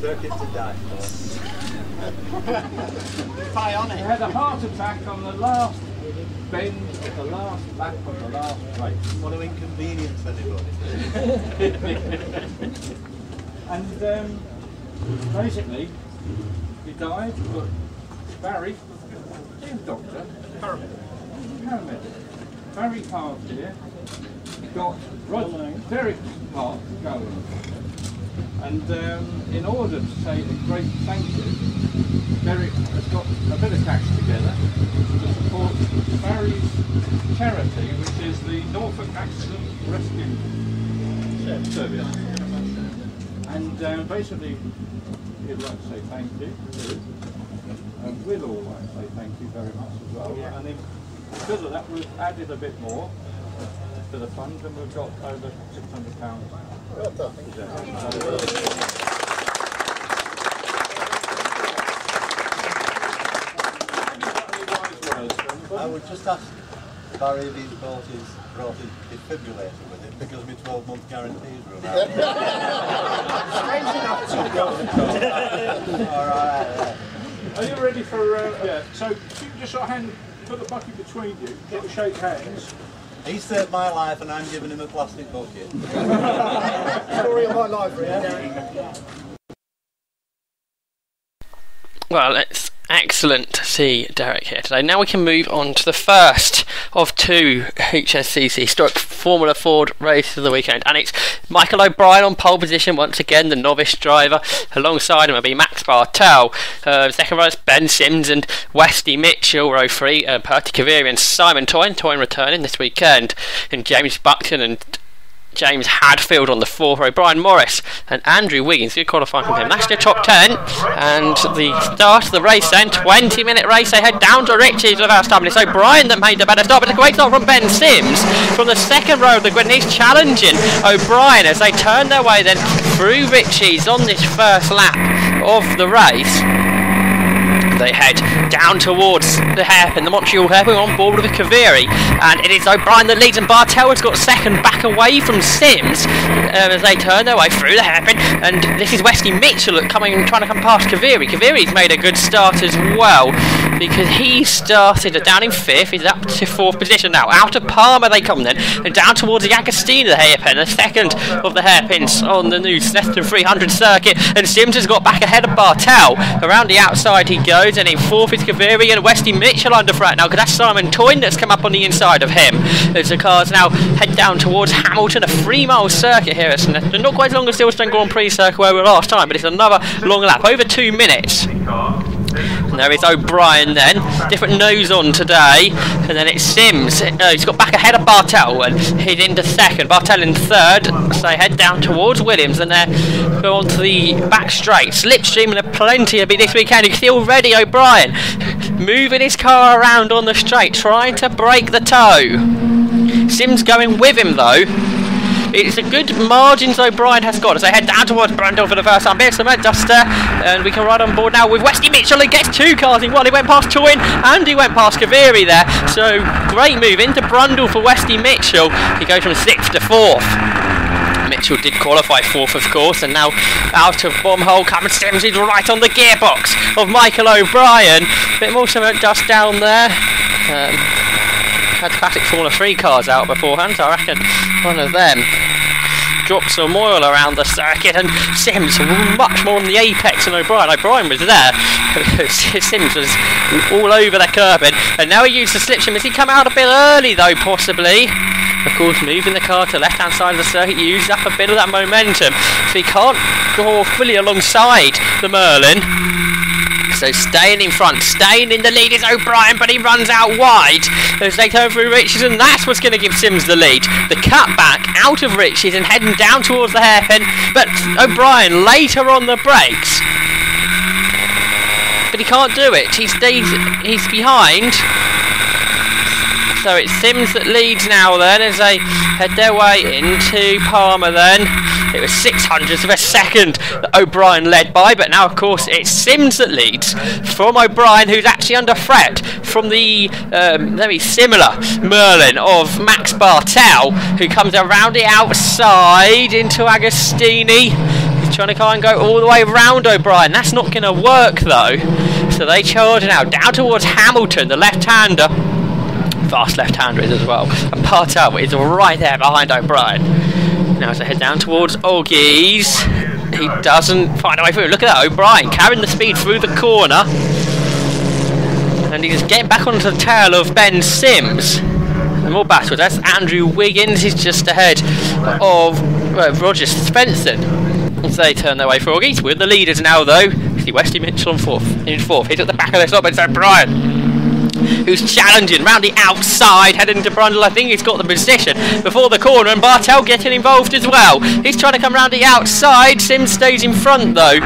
circuit to die for. He had a heart attack on the last bend of the last lap of the last race. Want to inconvenience anybody? And basically, he died, but Barry, his doctor, paramedic. Barry Hart here, got Derek's heart going. And in order to say a great thank you, Derek has got a bit of cash together to support Barry's charity, which is the Norfolk Accident Rescue Service. And basically, he'd like to say thank you. And we'd all like to say thank you very much as well. Yeah. And because of that, we've added a bit more to the fund, and we've got over £600. I would just ask Barry if he's brought his defibrillator with him, because my 12-month guarantees run out. Alright. Are you ready for, yeah, so if you just sort of put the bucket between you, get to shake hands. He saved my life and I'm giving him a plastic bucket. Story of my life, really. Well, it's excellent to see Derek here today. Now we can move on to the first of two HSCC stroke Formula Ford races of the weekend, and it's Michael O'Brien on pole position once again, the novice driver. Alongside him will be Max Bartel. Second row is Ben Sims and Westy Mitchell. Row 3, Perty Kaviri and Simon Toyne returning this weekend, and James Buckton and James Hadfield on the 4th row, Brian Morris and Andrew Wiggins. Good qualifying from him. That's their top 10. And the start of the race then, 20-minute race. They head down to Ritchie's without stopping. It's O'Brien that made the better start, but it's a great start from Ben Sims from the second row of the grid. And he's challenging O'Brien as they turn their way then through Ritchie's on this first lap of the race. They head down towards the hairpin, the Montreal hairpin, on board with the Kaviri, and it is O'Brien that leads, and Bartel has got second, back away from Sims as they turn their way through the hairpin. And this is Westy Mitchell trying to come past Kaviri. Kaviri's made a good start as well, because he started down in 5th, he's up to 4th position now. Out of Palmer they come then, and down towards the Agostino the hairpin, the second of the hairpins on the new Snetterton 300 circuit, and Sims has got back ahead of Bartel. Around the outside he goes, and in 4th is Kaviri, and Westy Mitchell under threat now, because that's Simon Toyne that's come up on the inside of him. As the cars now head down towards Hamilton, a 3-mile circuit here at Snetterton. Not quite as long as Silverstone Grand Prix circuit where we were last time, but it's another long lap, over 2 minutes. And there is O'Brien then, different nose on today, and then it's Sims. He's got back ahead of Bartel, and he's into 2nd, Bartel in 3rd, so they head down towards Williams, and they go on to the back straight. Slipstream, and there are plenty of it this weekend. You can see already O'Brien moving his car around on the straight, trying to break the toe. Sims going with him though. It's a good margins O'Brien has got as they head down towards Brundle for the first time. Here's the Cement Duster, and we can ride on board now with Westy Mitchell. He gets 2 cars in one. He went past Toyne and he went past Kaviri there. So great move into Brundle for Westy Mitchell. He goes from 6th to 4th. Mitchell did qualify 4th, of course, and now out of bomb hole comes Sims. He's right on the gearbox of Michael O'Brien. A bit more cement dust down there. Had classic Formula 3 cars out beforehand, so I reckon one of them dropped some oil around the circuit, and Sims much more on the apex than O'Brien. O'Brien was there, Sims was all over the curbing, and now he used the slipstream. Has he come out a bit early though, possibly? Of course, moving the car to the left hand side of the circuit uses up a bit of that momentum, so he can't go fully alongside the Merlin. So staying in front, staying in the lead is O'Brien, but he runs out wide as they turn through Ritchie's, and that's what's going to give Sims the lead. The cut back out of Ritchie's and heading down towards the hairpin, but O'Brien later on the brakes. But he can't do it, he's behind. So it's Sims that leads now then as they head their way into Palmer then. It was 600ths of a second that O'Brien led by, but now of course it's Sims that leads from O'Brien, who's actually under threat from the very similar Merlin of Max Bartel, who comes around the outside into Agostini. He's trying to try and go all the way around O'Brien. That's not going to work though. So they charge now down towards Hamilton, the left-hander. Fast left-hander is as well. And Bartel is right there behind O'Brien. Now as they head down towards Oggies, he doesn't find a way through. Look at that, O'Brien carrying the speed through the corner. And he's getting back onto the tail of Ben Sims. And more battles. That's Andrew Wiggins. He's just ahead of Roger Svensson. As they turn their way for Oggies. We're the leaders now though. See Wesley Mitchell in fourth. He's at the back of the stop. It's O'Brien, who's challenging round the outside, heading to Brundle. I think he's got the position before the corner, and Bartel getting involved as well. He's trying to come round the outside. Sims stays in front though.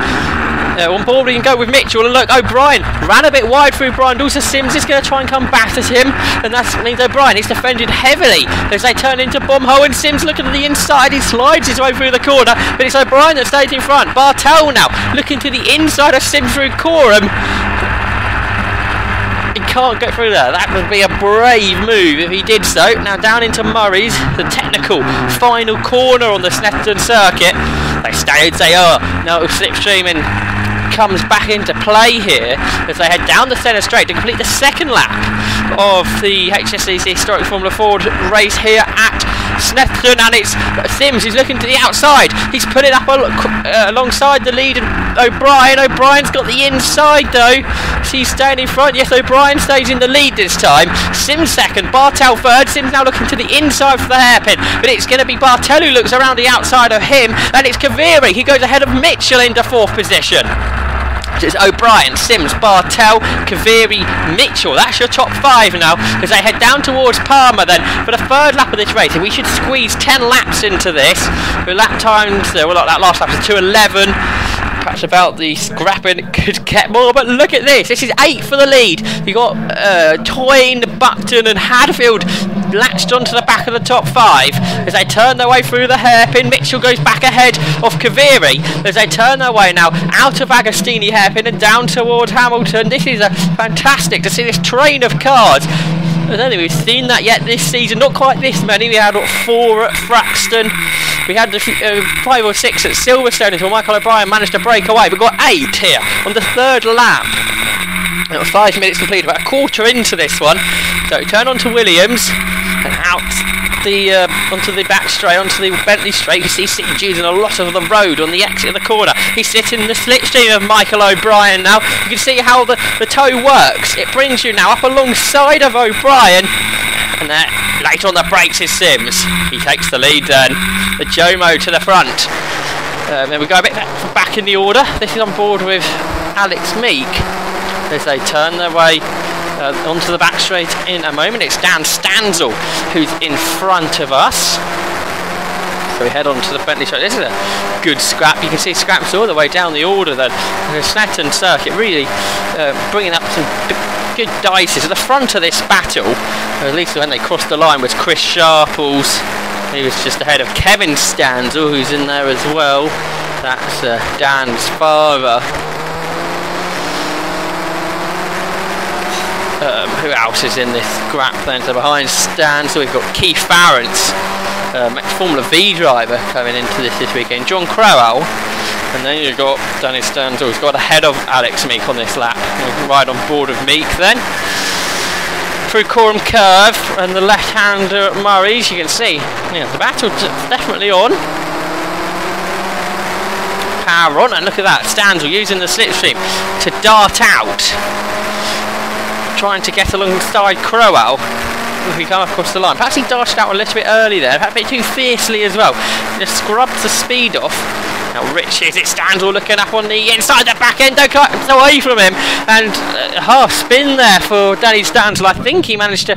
On board we can go with Mitchell, and look, O'Brien ran a bit wide through Brundle, so Sims is going to try and come back at him, and that means O'Brien is defended heavily as they turn into Bomho, and Sims looking at the inside. He slides his way through the corner, but it's O'Brien that stays in front. Bartel now looking to the inside of Sims through Coram. He can't get through there. That would be a brave move if he did so. Now down into Murray's, the technical final corner on the Snetterton circuit. They stay as they are. Now slipstreaming comes back into play here as they head down the centre straight to complete the second lap of the HSCC Historic Formula Ford race here at Snetterton, and it's Sims. He's looking to the outside. He's putting up alongside the lead, and O'Brien's got the inside though. He's staying in front. Yes, O'Brien stays in the lead this time. Sims second, Bartel third. Sims now looking to the inside for the hairpin, but it's going to be Bartel who looks around the outside of him, and it's Kaviri. He goes ahead of Mitchell into fourth position. It's O'Brien, Sims, Bartel, Kaviri, Mitchell. That's your top five now as they head down towards Palmer then for the third lap of this race. And we should squeeze 10 laps into this. The lap times, well, not that last lap was 2:11. Perhaps about the scrapping it could get more, but look at this. This is 8 for the lead. You got Toyne, Buckton and Hadfield latched onto the back of the top 5 as they turn their way through the hairpin. Mitchell goes back ahead of Kaviri as they turn their way now out of Agostini hairpin and down towards Hamilton. This is fantastic to see this train of cars. I don't think we've seen that yet this season. Not quite this many. We had 4 at Fraxton. We had 5 or 6 at Silverstone until Michael O'Brien managed to break away. We've got 8 here on the third lap. It was 5 minutes complete, about a quarter into this one. So turn on to Williams and out onto the back straight, onto the Bentley straight. You see St using a lot of the road on the exit of the corner. He's sitting in the slipstream of Michael O'Brien now. You can see how the toe works. It brings you now up alongside of O'Brien, and later on the brakes is Sims. He takes the lead then. The Jomo to the front. Then we go a bit back in the order. This is on board with Alex Meek as they turn their way onto the back straight in a moment. It's Dan Stanzel who's in front of us. So we head on to the Bentley straight. This is a good scrap. You can see scraps all the way down the order then. The Snetterton circuit really bringing up some good dices. At the front of this battle, at least when they crossed the line, was Chris Sharples. He was just ahead of Kevin Stanzel, who's in there as well. That's Dan's father. Who else is in this scrap then? So behind Stan, so we've got Keith Farrance, ex-Formula V driver, coming into this weekend. John Crowell, and then you've got Danny Stanzel, who's got ahead of Alex Meek on this lap. We'll ride on board of Meek then. Through Coram Curve and the left-hander at Murray's, you can see the battle's definitely on. Power on, and look at that, Stanzel using the slipstream to dart out, trying to get alongside Crowell if we come across the line. Perhaps he dashed out a little bit early there, perhaps a bit too fiercely as well. Just scrubbed the speed off. Now Rich is it, Stanzel looking up on the inside, the back end, don't cut away from him, and half spin there for Danny Stanzel. I think he managed to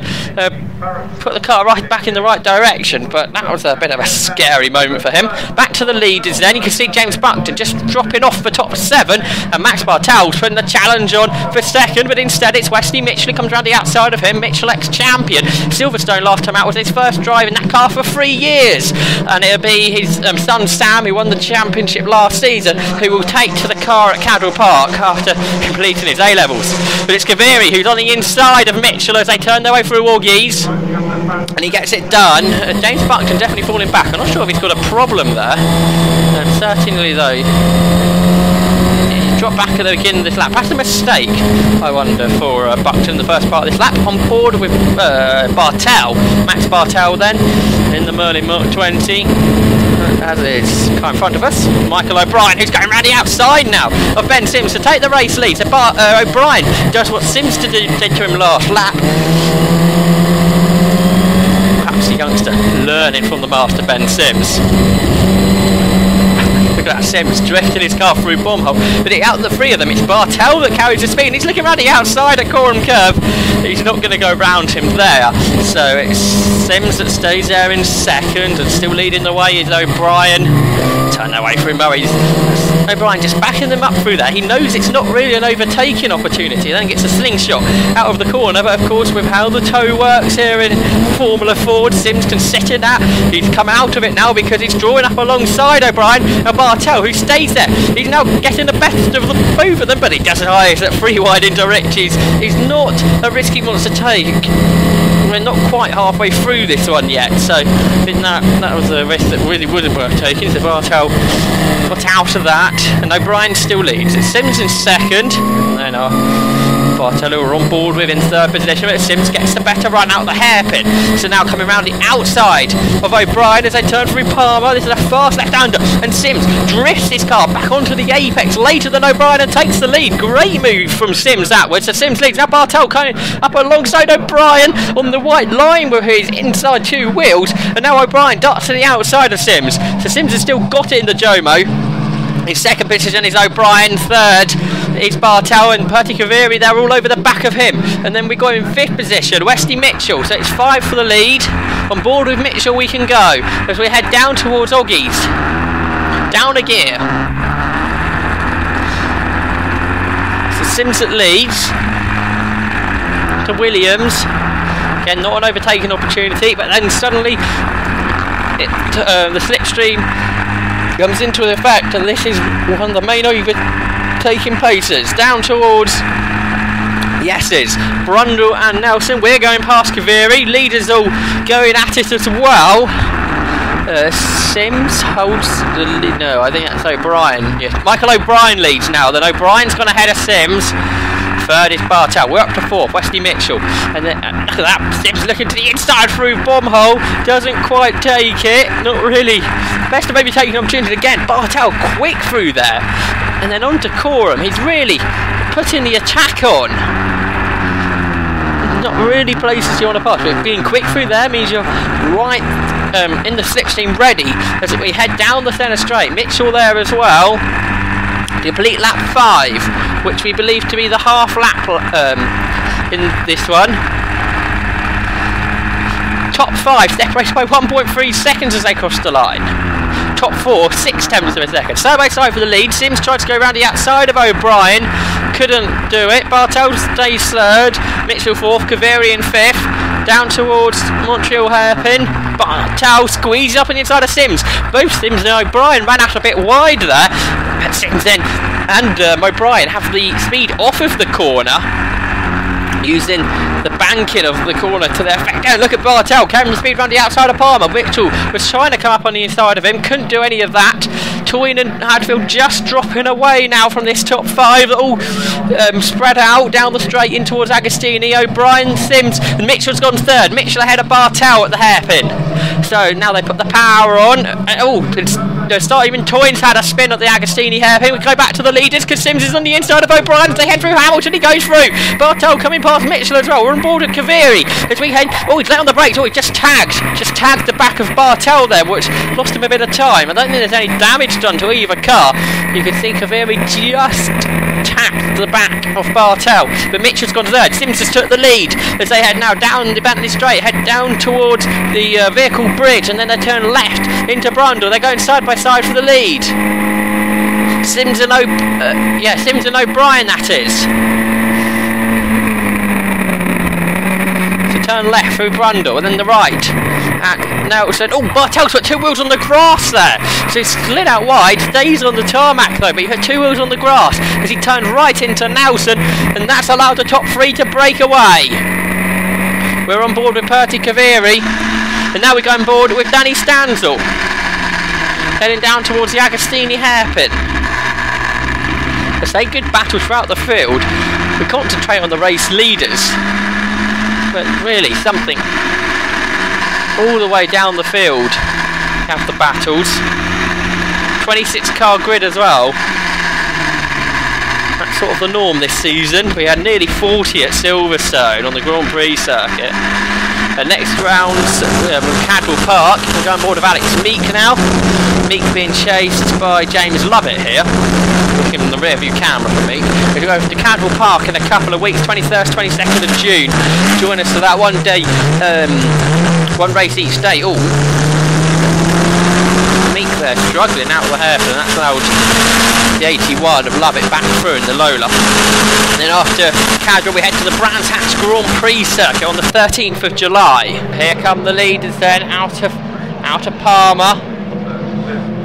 put the car right back in the right direction, but that was a bit of a scary moment for him. Back to the leaders then. You can see James Buckton just dropping off the top 7, and Max Bartel's putting the challenge on for second, but instead it's Wesley Mitchell who comes around the outside of him. Mitchell ex-champion. Silverstone last time out was his first drive in that car for 3 years, and it'll be his son Sam who won the championship Championship last season, who will take to the car at Cadwell Park after completing his A-levels. But it's Kaviri who's on the inside of Mitchell as they turn their way through Augies, and he gets it done. James Buckton definitely falling back. I'm not sure if he's got a problem there. Certainly though, he dropped back at the beginning of this lap. Perhaps a mistake, I wonder, for Buckton in the first part of this lap. On board with Bartel, Max Bartel then, in the Merlin Mark 20. As is car in front of us, Michael O'Brien, who's going round the outside now of Ben Sims to take the race lead. So O'Brien does what Sims did to him last lap. Perhaps the youngster learning from the master Ben Sims. Look at that, Sims drifting his car through Bombhole. But out of the three of them, it's Bartel that carries the speed. He's looking around the outside at Coram Curve. He's not going to go round him there. So it's Sims that stays there in second, and still leading the way is O'Brien. Turn away from Murray. O'Brien just backing them up through there. He knows it's not really an overtaking opportunity. Then gets a slingshot out of the corner. But of course, with how the toe works here in Formula Ford, Sims can sit in that. He's come out of it now because he's drawing up alongside O'Brien and Bartel, who stays there. He's now getting the best of both of them, but he doesn't hide at 3 wide into Richies. He's not a risky monster to take. We're not quite halfway through this one yet, so I think that was a risk that really wasn't worth taking. So Bartel got out of that, and O'Brien still leads. It's Sims in second, and then Bartel are on board with in third position, but Sims gets the better run out of the hairpin. So now coming around the outside of O'Brien as they turn through Palmer. This is a fast left-hander, and Sims drifts his car back onto the apex later than O'Brien and takes the lead. Great move from Sims outwards. So Sims leads. Now Bartel coming up alongside O'Brien on the white line with his inside 2 wheels, and now O'Brien darts to the outside of Sims. So Sims has still got it in the Jomo. His second position is O'Brien, third is Bartel, and Perty Kaviri, they're all over the back of him. And then we got in 5th position, Westy Mitchell, so it's 5 for the lead. On board with Mitchell we can go, as we head down towards Oggies. Down a gear. So Sims that leads, to Williams. Again, not an overtaking opportunity, but then suddenly the slipstream comes into effect, and this is one of the main overtaking paces. Down towards the S's, Brundle and Nelson. We're going past Kaviri. Leaders all going at it as well. Sims holds the lead. No, I think that's O'Brien. Yes, Michael O'Brien leads now. Then O'Brien's gone ahead of Sims. Third is Bartel. We're up to 4th, Westy Mitchell. And then look at that, Sims looking to the inside through Bombhole. Doesn't quite take it. Not really. Best of maybe taking an opportunity again. Bartel quick through there. And then on to Coram. He's really putting the attack on. Not really places you want to pass, but being quick through there means you're right in the slipstream ready as we head down the centre straight. Mitchell there as well. Complete lap 5, which we believe to be the half lap in this one. Top 5 separated by 1.3 seconds as they cross the line. Top 4, 6/10 of a second. Side by side for the lead. Sims tried to go around the outside of O'Brien, couldn't do it. Bartel stays third, Mitchell 4th, Kaviri in 5th. Down towards Montreal hairpin. Bartel squeezes up on the inside of Sims. Both Sims and O'Brien ran out a bit wide there. And Sims then and O'Brien have the speed off of the corner, using the banking of the corner to their effect. Oh, look at Bartel carrying the speed around the outside of Palmer. Mitchell was trying to come up on the inside of him, couldn't do any of that. Toyne and Hadfield just dropping away now from this top 5, all spread out down the straight in towards Agostini. O'Brien, Sims, and Mitchell's gone third. Mitchell ahead of Bartel at the hairpin. So now they put the power on. It's start even Toyne's had a spin at the Agostini hairpin. We go back to the leaders because Sims is on the inside of O'Brien as they head through Hamilton. He goes through. Bartel coming past Mitchell as well. We're on board at Kaviri as we head. Oh, he's late on the brakes. Oh, he just tagged the back of Bartel there, which lost him a bit of time. I don't think there's any damage done to either car. You can see Kaviri just tapped the back of Bartel, but Mitchell's gone third. Sims has took the lead as they head now down the Bentley Straight, head down towards the vehicle bridge, and then they turn left into Brundle. They're going side by side for the lead. Sims and O'Brien, that is. So turn left through Brundle and then the right. at Nelson. Oh, Bartel's put 2 wheels on the grass there. So he slid out wide, stays on the tarmac though, but he put 2 wheels on the grass as he turned right into Nelson, and that's allowed the top 3 to break away. We're on board with Perty Kaviri, and now we're going board with Danny Stanzel, heading down towards the Agostini hairpin. As they good battles throughout the field, we concentrate on the race leaders, but really something all the way down the field. We have the battles. 26 car grid as well. That's sort of the norm this season. We had nearly 40 at Silverstone on the Grand Prix circuit. The next round's Cadwell Park. We're going board of Alex Meek now. Meek being chased by James Lovett here. Looking in the rear view camera for Meek. We're going over to Cadwell Park in a couple of weeks, 21st, 22nd of June. Join us for that one day, one race each day. Oh, Meek there struggling out of the hairpin. That's allowed the 81 of Lovett back through in the Lola. And then after Cadwell we head to the Brands Hatch Grand Prix circuit on the 13th of July. Here come the leaders then out of Palmer.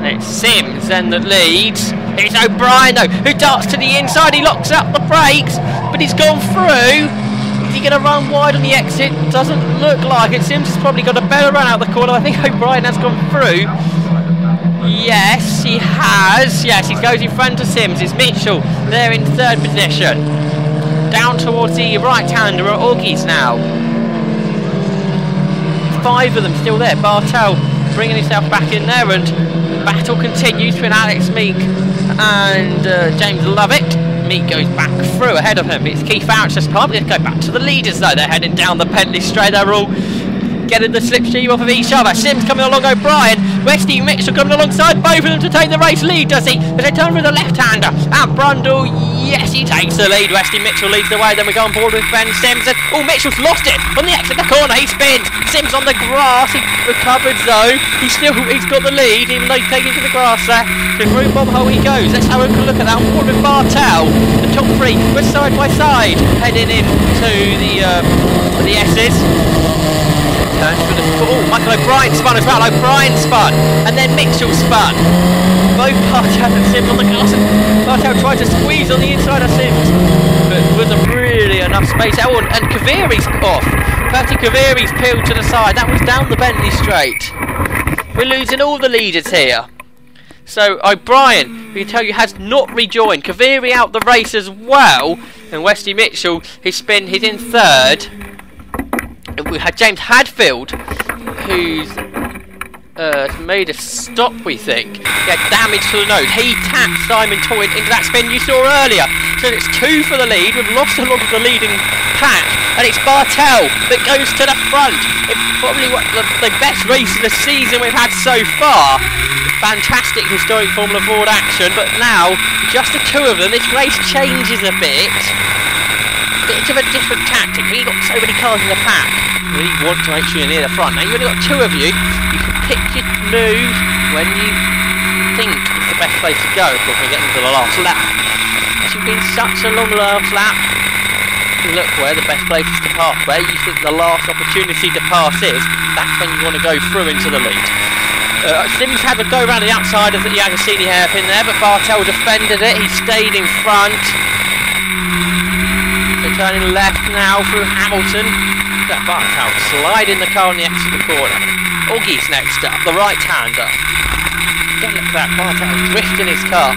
It's Sims then that leads. It's O'Brien though, who darts to the inside. He locks up the brakes, but he's gone through. Is he going to run wide on the exit? Doesn't look like it. Sims has probably got a better run out the corner. I think O'Brien has gone through. Yes, he has. Yes, he goes in front of Sims. It's Mitchell there in 3rd position. Down towards the right-hander at Augies now. 5 of them still there. Bartel bringing himself back in there, and battle continues between Alex Meek and James Lovett. Meek goes back through ahead of him. It's Keith Archer's part. Let's go back to the leaders though. They're heading down the Penley straight. They're all getting the slipstream off of each other. Sims coming along O'Brien. Westy Mitchell coming alongside both of them to take the race lead, does he? As they turn with the left-hander. And Brundle, yes, he takes the lead. Westy Mitchell leads the way. Then we go on board with Ben Sims. Oh, Mitchell's lost it on the exit of the corner. He spins. Sims on the grass. He recovered though. He's got the lead, even though he's taken to the grass there. So through bomb hole he goes. Let's have a look at that. On board with Bartel. The top 3 were side by side, heading into the S's. Turns for the Michael O'Brien spun as well. O'Brien spun, and then Mitchell spun. Both Bartel and Sims on the grass, and Bartel tried to squeeze on the inside of Sims, but wasn't really enough space. Oh, and Kaviri's off. Perty Kaviri's peeled to the side. That was down the Bentley straight. We're losing all the leaders here. So O'Brien, we can tell you, has not rejoined. Kaviri out the race as well, and Westy Mitchell, he's in 3rd. We had James Hadfield, who's made a stop, we think. He had damage to the nose. He tapped Simon Toyd into that spin you saw earlier. So it's 2 for the lead. We've lost a lot of the leading pack, and it's Bartel that goes to the front. It's probably the best race of the season we've had so far. Fantastic historic Formula Ford action, but now just the 2 of them. This race changes a bit. Bit of a different tactic. We've got so many cars in the pack. We want to make sure you're near the front. Now you've only got 2 of you. You can pick your move when you think it's the best place to go before we get into the last lap. It's been such a long last lap. Look where the best place is to pass. Where you think the last opportunity to pass is, that's when you want to go through into the lead. Sims had to go around the outside of the Agostini hairpin there, but Bartel defended it. He stayed in front. So turning left now through Hamilton. That Bartel sliding the car on the exit of the corner. Augies next up, the right-hander. Don't look at that, Bartel drifting his car.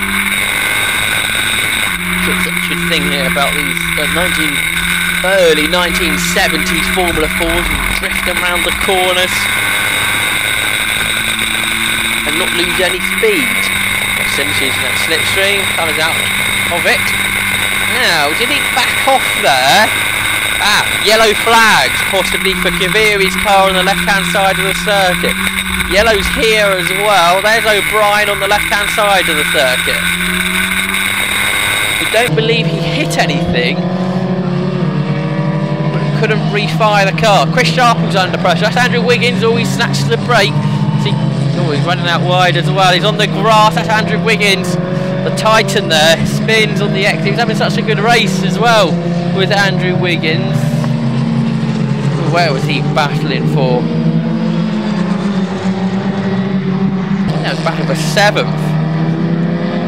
Such a thing here about these early 1970s Formula 4s, drifting around the corners and not lose any speed. Sims using that slipstream, comes out of it. Now, did he back off there? Yellow flags, possibly for Kaviri's car on the left-hand side of the circuit. Yellow's here as well. There's O'Brien on the left-hand side of the circuit. We don't believe he hit anything, but couldn't refire the car. Chris Sharple's under pressure. That's Andrew Wiggins. Always snatches the brake. See, he's running out wide as well. He's on the grass. That's Andrew Wiggins. The Titan there spins on the exit. He's having such a good race as well with Andrew Wiggins. Where was he battling for? Now he's battling for 7th.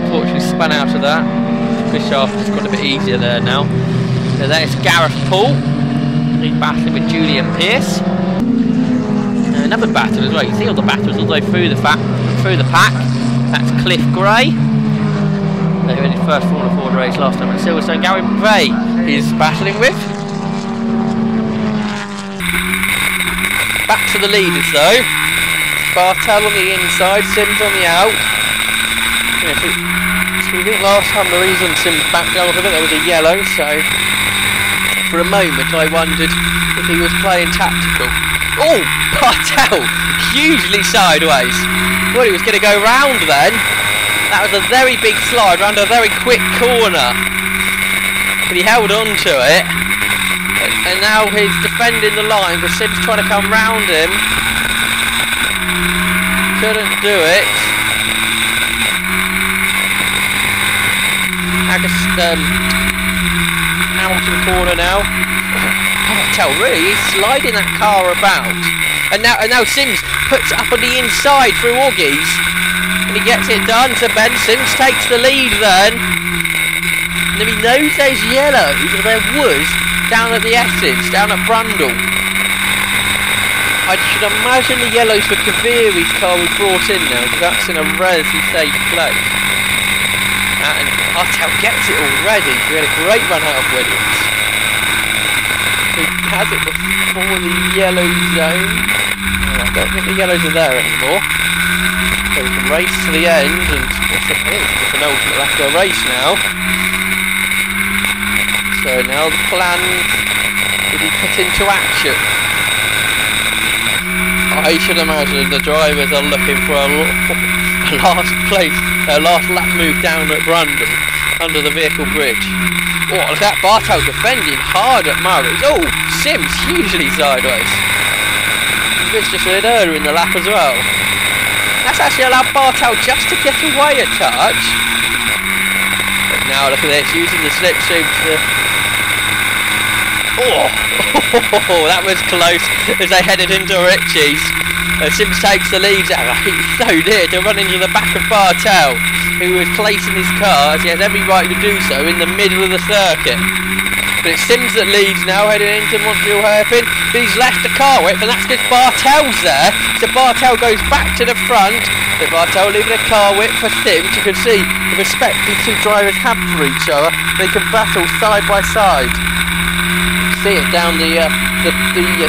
Unfortunately spun out of that. Chris Sharp has got a bit easier there now. So there's Gareth Paul. He's battling with Julian Pearce. Another battle as well. You can see all the battles all the way through the pack. That's Cliff Gray. They were in his first Formula Ford race last time at Silverstone. Gary McVeigh is battling with. Back to the leaders though. Bartel on the inside, Sims on the out. Yeah, so we think last time the reason Sims backed down a bit there was a yellow, so for a moment I wondered if he was playing tactical. Oh, Bartel hugely sideways. Well, he was going to go round then. That was a very big slide round a very quick corner. But he held on to it. And now he's defending the line, but Sims trying to come round him. Couldn't do it. Hamilton corner now. Bartel really is sliding that car about. And now Sims puts it up on the inside through Oggies. And he gets it done to Ben. Sims takes the lead then. And if he knows there's yellows, or there was, down at the Essex, down at Brundle. I should imagine the yellows for Kaviri's car was brought in now, because that's in a relatively safe place. And Bartel gets it already. We had a great run out of Williams. He has it before the yellow zone. I don't think the yellows are there anymore. So we can race to the end, and it's just an ultimate lap to a race now. So now the plan will be put into action. I should imagine the drivers are looking for a last lap move down at Brundle under the vehicle bridge. Oh, look at that, Bartel defending hard at Murray's. Oh, Sims hugely sideways. This just went earlier in the lap as well. That's actually allowed Bartel just to get away a touch. But now look at this, using the slipstream to... Oh, that was close as they headed into Ritchie's. Sims takes the lead out. He's so near to run into the back of Bartel, who was placing his car, as he has every right to do so, in the middle of the circuit. But it's Sims that leads now, heading into Montreal hairpin. But he's left the car whip, and that's because Bartel's there. So Bartel goes back to the front. But Bartel leaving a car whip for Sims. You can see the respect these two drivers have for each other. They can battle side by side. See it down the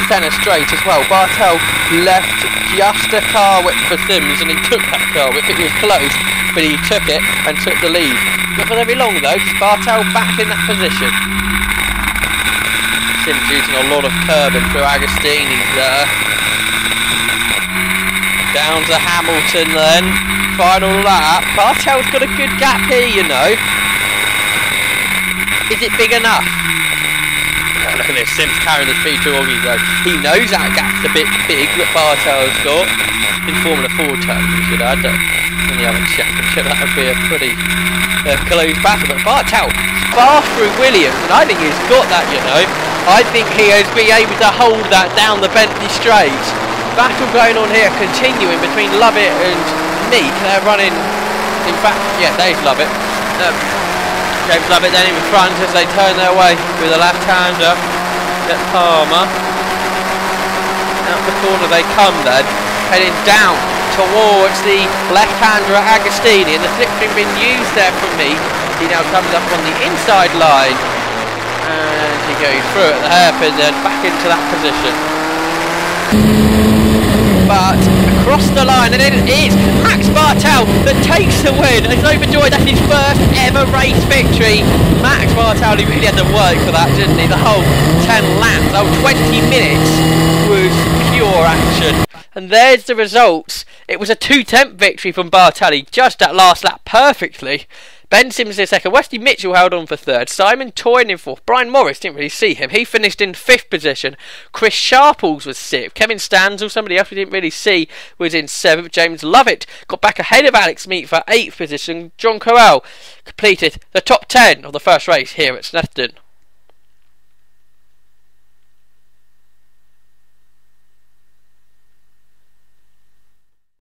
centre straight as well. Bartel left just a car whip for Sims, and he took that car whip. It was close, but he took it and took the lead. Not for very long though, because Bartel back in that position. Sims using a lot of curbing through Agostini's there. Down to Hamilton then. Final lap. Bartel's got a good gap here, you know. Is it big enough? Look at this, Sims carrying the speed to Oggies though. He knows that gap's a bit big that Bartel's got. In Formula 4 terms, we should add. In the other championship, that would be a pretty close battle. But Bartel far through Williams, and I think he's got that, you know. I think he has been able to hold that down the Bentley straight. Battle going on here, continuing between Lovett and Meek. They're running, in fact, yeah, there's Lovett. James Lovett then in front as they turn their way with a left-hander at Palmer. Out the corner they come then, heading down towards the left-hander at Agostini, and the slipstream being used there from Meek. He now comes up on the inside line, and he goes through at the hairpin then back into that position. But across the line, and it is Max Bartel that takes the win. It's overjoyed. That's his first ever race victory. Max Bartel, he really had to work for that, didn't he? The whole 10 laps, the whole 20 minutes was pure action. And there's the results. It was a 2-10 victory from Bartel. He judged that last lap perfectly. Ben Sims in second, Westy Mitchell held on for third, Simon Toyne in fourth, Brian Morris, didn't really see him, he finished in fifth position, Chris Sharples was sixth, Kevin Stanzel, somebody else we didn't really see, was in seventh, James Lovett got back ahead of Alex Meek for eighth position, John Corral completed the top 10 of the first race here at Snetterton.